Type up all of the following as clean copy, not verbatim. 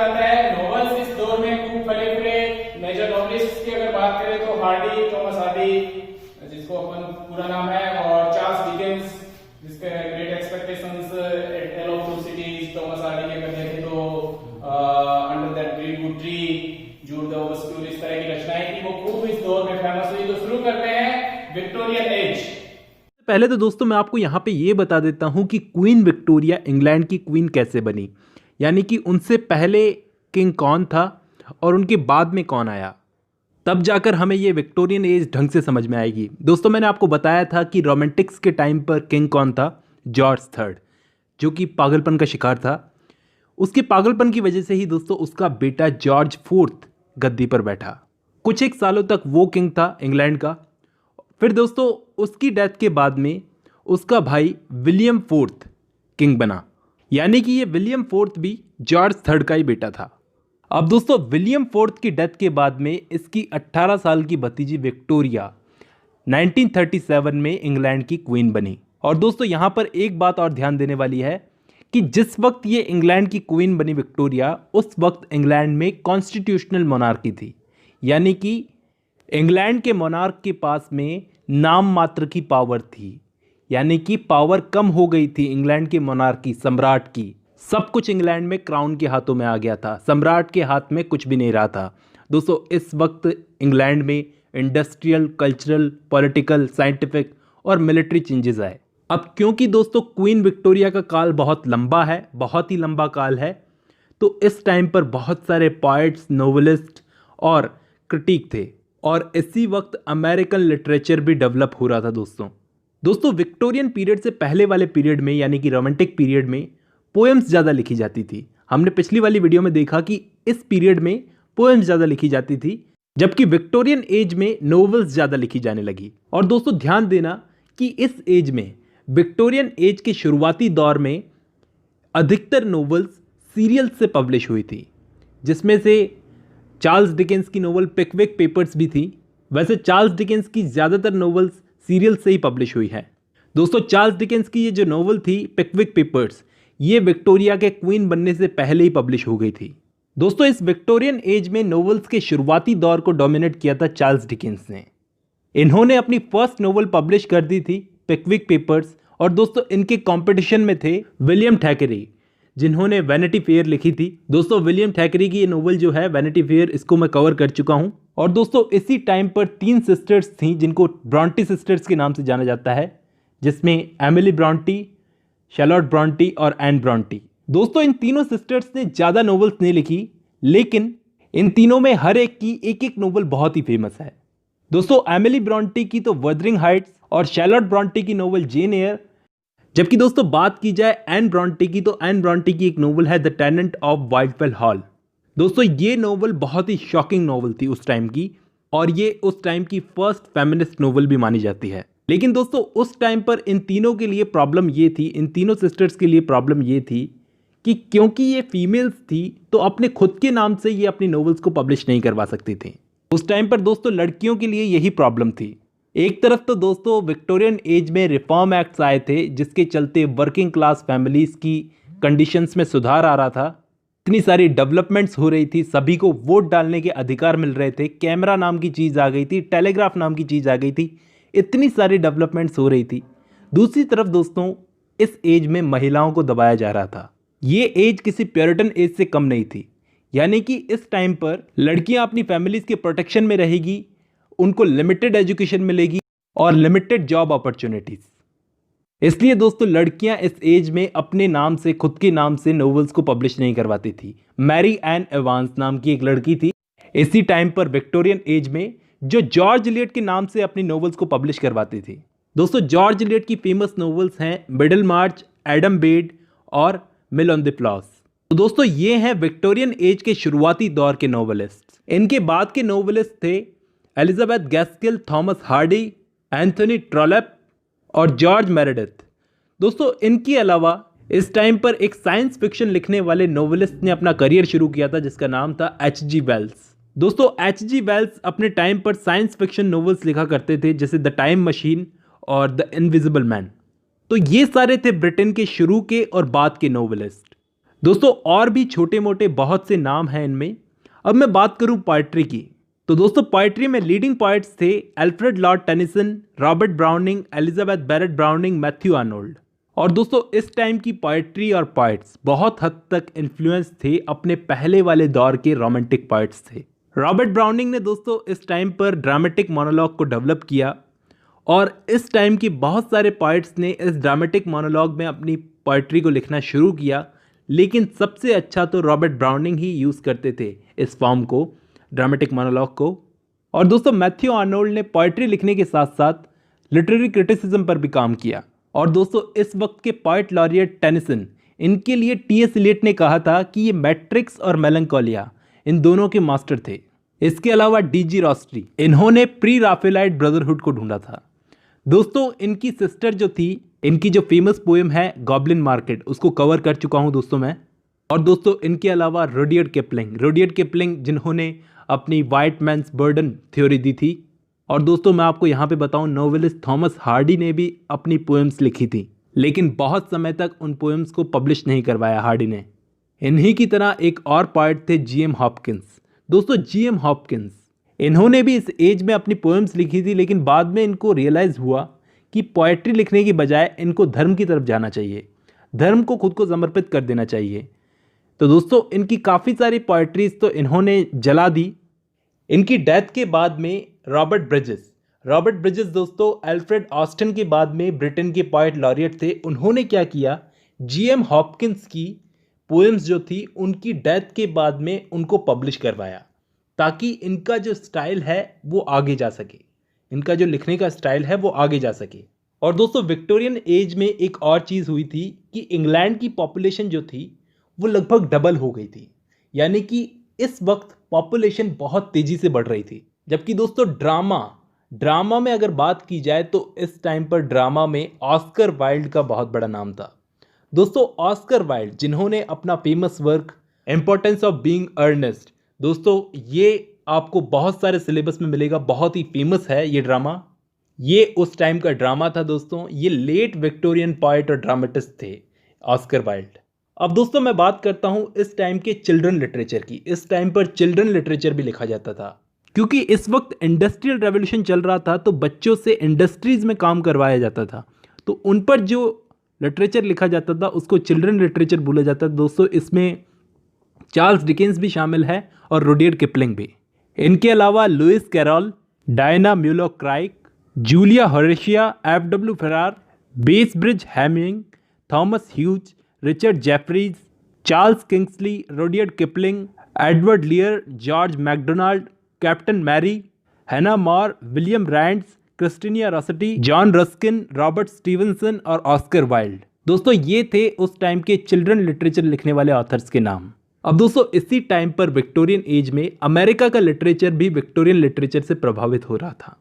जाता है। नॉवेल्स इस दौर में खूब फले फूले। मेजर नॉवेलिस्ट्स की अगर बात करें तो हार्डी, थॉमस हार्डी जिसको अपन पूरा नाम है, और चार्ल्स डिकेंस जिसके great expectations, a tale of two cities, Thomas Hardy के अगर देखें तो under that great wood tree, Jude the Obscure, इस तरह की रचनाएं थी, वो खूब इस दौर में फेमस हुई। तो शुरू करते हैं विक्टोरियन एज। पहले तो दोस्तों मैं आपको यहाँ पे ये बता देता हूँ कि क्वीन विक्टोरिया इंग्लैंड की क्वीन कैसे बनी, यानी कि उनसे पहले किंग कौन था और उनके बाद में कौन आया, तब जाकर हमें ये विक्टोरियन एज ढंग से समझ में आएगी। दोस्तों मैंने आपको बताया था कि रोमांटिक्स के टाइम पर किंग कौन था, जॉर्ज थर्ड, जो कि पागलपन का शिकार था। उसके पागलपन की वजह से ही दोस्तों उसका बेटा जॉर्ज फोर्थ गद्दी पर बैठा। कुछ एक सालों तक वो किंग था इंग्लैंड का। फिर दोस्तों उसकी डेथ के बाद में उसका भाई विलियम फोर्थ किंग बना, यानी कि ये विलियम फोर्थ भी जॉर्ज थर्ड का ही बेटा था। अब दोस्तों विलियम फोर्थ की डेथ के बाद में इसकी 18 साल की भतीजी विक्टोरिया 1937 में इंग्लैंड की क्वीन बनी। और दोस्तों यहाँ पर एक बात और ध्यान देने वाली है कि जिस वक्त ये इंग्लैंड की क्वीन बनी विक्टोरिया, उस वक्त इंग्लैंड में कॉन्स्टिट्यूशनल मोनार्की थी, यानी कि इंग्लैंड के मोनार्क के पास में नाम मात्र की पावर थी, यानी कि पावर कम हो गई थी इंग्लैंड के मोनार्की सम्राट की। सब कुछ इंग्लैंड में क्राउन के हाथों में आ गया था, सम्राट के हाथ में कुछ भी नहीं रहा था। दोस्तों इस वक्त इंग्लैंड में इंडस्ट्रियल, कल्चरल, पॉलिटिकल, साइंटिफिक और मिलिट्री चेंजेस आए। अब क्योंकि दोस्तों क्वीन विक्टोरिया का काल बहुत लंबा है, बहुत ही लंबा काल है, तो इस टाइम पर बहुत सारे पोएट्स, नोवेलिस्ट और क्रिटिक थे, और इसी वक्त अमेरिकन लिटरेचर भी डेवलप हो रहा था। दोस्तों विक्टोरियन पीरियड से पहले वाले पीरियड में, यानी कि रोमांटिक पीरियड में पोएम्स ज़्यादा लिखी जाती थी। हमने पिछली वाली वीडियो में देखा कि इस पीरियड में पोएम्स ज़्यादा लिखी जाती थी, जबकि विक्टोरियन एज में नोवेल्स ज़्यादा लिखी जाने लगी। और दोस्तों ध्यान देना कि इस एज में, विक्टोरियन एज के शुरुआती दौर में, अधिकतर नोवेल्स सीरियल से पब्लिश हुई थी, जिसमें से चार्ल्स डिकेंस की नोवेल पिकविक पेपर्स भी थी। वैसे चार्ल्स डिकेंस की ज़्यादातर नोवेल्स सीरियल से ही पब्लिश हुई है। दोस्तों चार्ल्स डिकेंस की ये जो नोवेल थी पिकविक पेपर्स, ये विक्टोरिया के क्वीन बनने से पहले ही पब्लिश हो गई थी। दोस्तों इस विक्टोरियन एज में नोवेल्स के शुरुआती दौर को डोमिनेट किया था चार्ल्स डिकेंस ने। इन्होंने अपनी फर्स्ट नोवेल पब्लिश कर दी थी पिकविक पेपर्स, और दोस्तों इनके कंपटीशन में थे विलियम थैकरे, जिन्होंने वैनिटी फेयर लिखी थी। दोस्तों विलियम थैकरे की ये नोवेल जो है वैनिटी फेयर, इसको मैं कवर कर चुका हूं। और दोस्तों इसी टाइम पर 3 सिस्टर्स थीं जिनको ब्रॉन्टी सिस्टर्स के नाम से जाना जाता है, जिसमें एमिली ब्रॉन्टी, शैलोट ब्रॉन्टी और एन ब्रॉन्टी। दोस्तों इन तीनों सिस्टर्स ने ज़्यादा नोवेल्स नहीं लिखी, लेकिन इन तीनों में हर एक की एक एक नोवेल बहुत ही फेमस है। दोस्तों एमिली ब्रॉन्टी की तो वदरिंग हाइट्स, और शैलोट ब्रॉन्टी की नोवेल जेन एयर। जबकि दोस्तों बात की जाए एन ब्रॉन्टी की, तो एन ब्रॉन्टी की एक नोवेल है द टेनेंट ऑफ वाइटफेल हॉल। दोस्तों ये नोवेल बहुत ही शॉकिंग नोवेल थी उस टाइम की, और ये उस टाइम की फर्स्ट फेमिनिस्ट नोवेल भी मानी जाती है। लेकिन दोस्तों उस टाइम पर इन तीनों के लिए प्रॉब्लम ये थी, इन तीनों सिस्टर्स के लिए प्रॉब्लम ये थी कि क्योंकि ये फीमेल्स थी तो अपने खुद के नाम से ये अपनी नोवेल्स को पब्लिश नहीं करवा सकती थी। उस टाइम पर दोस्तों लड़कियों के लिए यही प्रॉब्लम थी। एक तरफ तो दोस्तों विक्टोरियन एज में रिफॉर्म एक्ट्स आए थे, जिसके चलते वर्किंग क्लास फैमिलीज़ की कंडीशंस में सुधार आ रहा था, इतनी सारी डेवलपमेंट्स हो रही थी, सभी को वोट डालने के अधिकार मिल रहे थे, कैमरा नाम की चीज़ आ गई थी, टेलीग्राफ नाम की चीज़ आ गई थी, इतनी सारी डेवलपमेंट्स हो रही थी। दूसरी तरफ दोस्तों इस एज में महिलाओं को दबाया जा रहा था। ये एज किसी प्योरिटन एज से कम नहीं थी, यानी कि इस टाइम पर लड़कियां अपनी फैमिलीज के प्रोटेक्शन में रहेगी, उनको लिमिटेड एजुकेशन मिलेगी और लिमिटेड जॉब अपॉर्चुनिटीज। इसलिए दोस्तों लड़कियां इस एज में अपने नाम से, खुद के नाम से नोवेल्स को पब्लिश नहीं करवाती थी। मैरी एन एवांस नाम की एक लड़की थी इसी टाइम पर विक्टोरियन एज में, जो जॉर्ज इलियट के नाम से अपनी नोवेल्स को पब्लिश करवाती थी। दोस्तों जॉर्ज इलियट की फेमस नोवेल्स हैं मिडल मार्च, एडम बेड और मिल ऑन द फ्लॉस। तो दोस्तों ये हैं विक्टोरियन एज के शुरुआती दौर के नोवेलिस्ट। इनके बाद के नोवेलिस्ट थे एलिजाबेथ गैस्किल, थॉमस हार्डी, एंथोनी ट्रॉलेप और जॉर्ज मेरेडिथ। दोस्तों इनके अलावा इस टाइम पर एक साइंस फिक्शन लिखने वाले नोवेलिस्ट ने अपना करियर शुरू किया था, जिसका नाम था H.G. वेल्स। दोस्तों H.G. वेल्स अपने टाइम पर साइंस फिक्शन नोवेल्स लिखा करते थे, जैसे द टाइम मशीन और द इनविजिबल मैन। तो ये सारे थे ब्रिटेन के शुरू के और बाद के नोवेलिस्ट। दोस्तों और भी छोटे मोटे बहुत से नाम हैं इनमें। अब मैं बात करूं पोएट्री की, तो दोस्तों पोएट्री में लीडिंग पोएट्स थे Alfred Lord Tennyson, Robert Browning, Elizabeth Barrett Browning, Matthew Arnold. और दोस्तों इस टाइम की पोएट्री और पोएट्स बहुत हद तक इन्फ्लुएंस थे अपने पहले वाले दौर के रोमांटिक पोएट्स थे। रॉबर्ट ब्राउनिंग ने दोस्तों इस टाइम पर ड्रामेटिक मोनोलॉग को डेवलप किया और इस टाइम के बहुत सारे पोएट्स ने इस ड्रामेटिक मोनोलॉग में अपनी पोएट्री को लिखना शुरू किया, लेकिन सबसे अच्छा तो रॉबर्ट ब्राउनिंग ही यूज़ करते थे इस फॉर्म को, ड्रामेटिक मोनोलॉग को। और दोस्तों मैथ्यू आर्नोल्ड ने पोएट्री लिखने के साथ साथ लिटरेरी क्रिटिसिज्म पर भी काम किया। और दोस्तों इस वक्त के पोएट लॉरिएट टेनिसन, इनके लिए टी.एस. इलियट ने कहा था कि ये मैट्रिक्स और मेलंकोलिया इन दोनों के मास्टर थे। इसके अलावा डी.जी. रॉस्ट्री, इन्होंने प्री राफेलाइट ब्रदरहुड को ढूंढा था। दोस्तों इनकी सिस्टर जो थी, इनकी जो फेमस पोएम है गॉब्लिन मार्केट, उसको कवर कर चुका हूं दोस्तों मैं। और दोस्तों इनके अलावा रुडयार्ड किपलिंग जिन्होंने अपनी वाइट मैन्स बर्डन थ्योरी दी थी। और दोस्तों मैं आपको यहाँ पे बताऊं, नोवेलिस्ट थॉमस हार्डी ने भी अपनी पोएम्स लिखी थी, लेकिन बहुत समय तक उन पोएम्स को पब्लिश नहीं करवाया हार्डी ने। इन्हीं की तरह एक और पोएट थे जी.एम. हॉपकिंस। दोस्तों जी.एम. हॉपकिंस, इन्होंने भी इस एज में अपनी पोएम्स लिखी थी, लेकिन बाद में इनको रियलाइज़ हुआ कि पोएट्री लिखने की बजाय इनको धर्म की तरफ जाना चाहिए, धर्म को खुद को समर्पित कर देना चाहिए। तो दोस्तों इनकी काफ़ी सारी पोएट्रीज तो इन्होंने जला दी। इनकी डेथ के बाद में रॉबर्ट ब्रिजेस दोस्तों अल्फ्रेड ऑस्टिन के बाद में ब्रिटेन के पोएट लॉरिएट थे। उन्होंने क्या किया, जी.एम. हॉपकिंस की पोएम्स जो थी उनकी डेथ के बाद में उनको पब्लिश करवाया, ताकि इनका जो स्टाइल है वो आगे जा सके, इनका जो लिखने का स्टाइल है वो आगे जा सके। और दोस्तों विक्टोरियन एज में एक और चीज़ हुई थी कि इंग्लैंड की पॉपुलेशन जो थी वो लगभग डबल हो गई थी, यानी कि इस वक्त पॉपुलेशन बहुत तेज़ी से बढ़ रही थी। जबकि दोस्तों ड्रामा में अगर बात की जाए तो इस टाइम पर ड्रामा में ऑस्कर वाइल्ड का बहुत बड़ा नाम था। दोस्तों ऑस्कर वाइल्ड, जिन्होंने अपना famous work importance of being earnest, दोस्तों ये आपको बहुत सारे सिलेबस में मिलेगा, बहुत ही फेमस है ये ड्रामा। ये उस टाइम का ड्रामा था दोस्तों। ये लेट विक्टोरियन पोएट और ड्रामेटिस्ट थे ऑस्कर वाइल्ड। अब दोस्तों मैं बात करता हूँ इस टाइम के चिल्ड्रन लिटरेचर की। इस टाइम पर चिल्ड्रन लिटरेचर भी लिखा जाता था, क्योंकि इस वक्त इंडस्ट्रियल रेवोल्यूशन चल रहा था, तो बच्चों से इंडस्ट्रीज में काम करवाया जाता था, तो उन पर जो लिटरेचर लिखा जाता था उसको चिल्ड्रन लिटरेचर बोला जाता था। दोस्तों इसमें चार्ल्स डिकेंस भी शामिल है और रुडयार्ड किपलिंग भी। इनके अलावा Lewis Carroll, Dinah Mulock Craik, Julia Horatia, F.W. Farrar, Besbridge Hamming, Thomas Hughes, Richard Jefferies, Charles Kingsley, Rudyard Kipling, Edward Lear, George MacDonald, Captain Mary, Hannah More, William Rands, Christina Rossetti, John Ruskin, Robert Stevenson और Oscar Wilde. दोस्तों ये थे उस time के children literature लिखने वाले authors के नाम। अब दोस्तों इसी टाइम पर विक्टोरियन एज में अमेरिका का लिटरेचर भी विक्टोरियन लिटरेचर से प्रभावित हो रहा था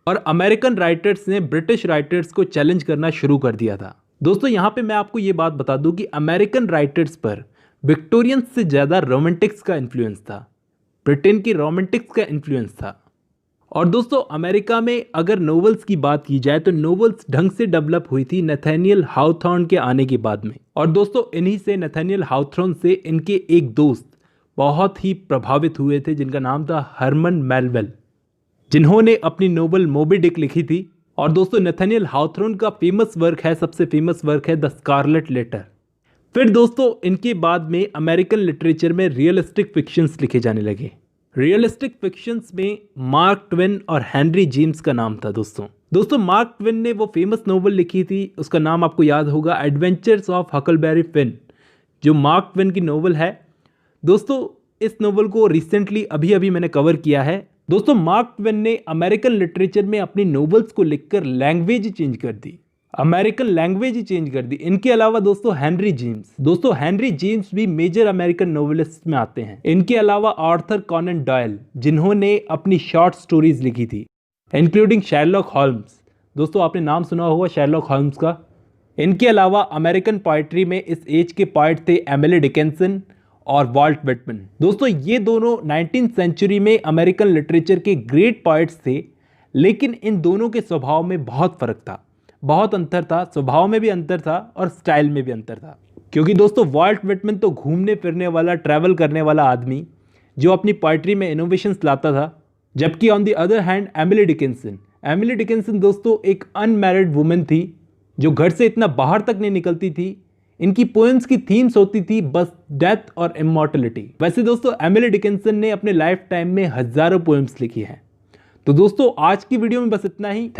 और अमेरिकन राइटर्स ने ब्रिटिश राइटर्स को चैलेंज करना शुरू कर दिया था। दोस्तों यहाँ पे मैं आपको ये बात बता दूं कि अमेरिकन राइटर्स पर विक्टोरियंस से ज़्यादा रोमांटिक्स का इन्फ्लुएंस था, ब्रिटेन की रोमांटिक्स का इन्फ्लुएंस था। और दोस्तों अमेरिका में अगर नोवेल्स की बात की जाए तो नोवेल्स ढंग से डेवलप हुई थी नैथानियल हाउथॉर्न के आने के बाद में। और दोस्तों इन्हीं से, नैथानियल हाउथॉर्न से इनके एक दोस्त बहुत ही प्रभावित हुए थे, जिनका नाम था हरमन मेलविल, जिन्होंने अपनी नोवेल मोबी डिक लिखी थी। और दोस्तों नैथानियल हाउथॉर्न का फेमस वर्क है, सबसे फेमस वर्क है द स्कारलेट लेटर। फिर दोस्तों इनके बाद में अमेरिकन लिटरेचर में रियलिस्टिक फिक्शंस लिखे जाने लगे। रियलिस्टिक फिक्शंस में मार्क ट्वेन और हेनरी जेम्स का नाम था। दोस्तों मार्क ट्वेन ने वो फेमस नोवेल लिखी थी, उसका नाम आपको याद होगा, एडवेंचर्स ऑफ हकलबेरी फिन, जो मार्क ट्वेन की नोवेल है। दोस्तों इस नोवेल को रिसेंटली अभी मैंने कवर किया है। दोस्तों मार्क ट्वेन ने अमेरिकन लिटरेचर में अपनी नोवेल्स को लिखकर लैंग्वेज चेंज कर दी, अमेरिकन लैंग्वेज ही चेंज कर दी। इनके अलावा दोस्तों हेनरी जेम्स भी मेजर अमेरिकन नोवेलिस्ट में आते हैं। इनके अलावा आर्थर कॉनन डॉयल, जिन्होंने अपनी शॉर्ट स्टोरीज लिखी थी, इंक्लूडिंग शर्लॉक होल्म्स। दोस्तों आपने नाम सुना होगा शर्लॉक होल्म्स का। इनके अलावा अमेरिकन पोइट्री में इस एज के पोइट थे एमिली डिकिंसन और वॉल्ट विटमैन। दोस्तों ये दोनों 19th सेंचुरी में अमेरिकन लिटरेचर के ग्रेट पोइट्स थे, लेकिन इन दोनों के स्वभाव में बहुत फर्क था, बहुत अंतर था, स्वभाव में भी अंतर था और स्टाइल में भी अंतर था। क्योंकि दोस्तों वॉल्ट व्हिटमैन तो घूमने फिरने वाला, ट्रैवल करने वाला आदमी जो अपनी पोइट्री में इनोवेशंस लाता था, जबकि on the other hand Emily Dickinson दोस्तों एक अनमैरिड वुमेन थी जो घर से इतना बाहर तक नहीं निकलती थी। इनकी पोएम्स की थीम्स होती थी बस डेथ और इमॉर्टलिटी। वैसे दोस्तों एमिली डिकिंसन ने अपने लाइफ टाइम में हजारों पोएम्स लिखी हैं। तो दोस्तों आज की वीडियो में बस इतना ही।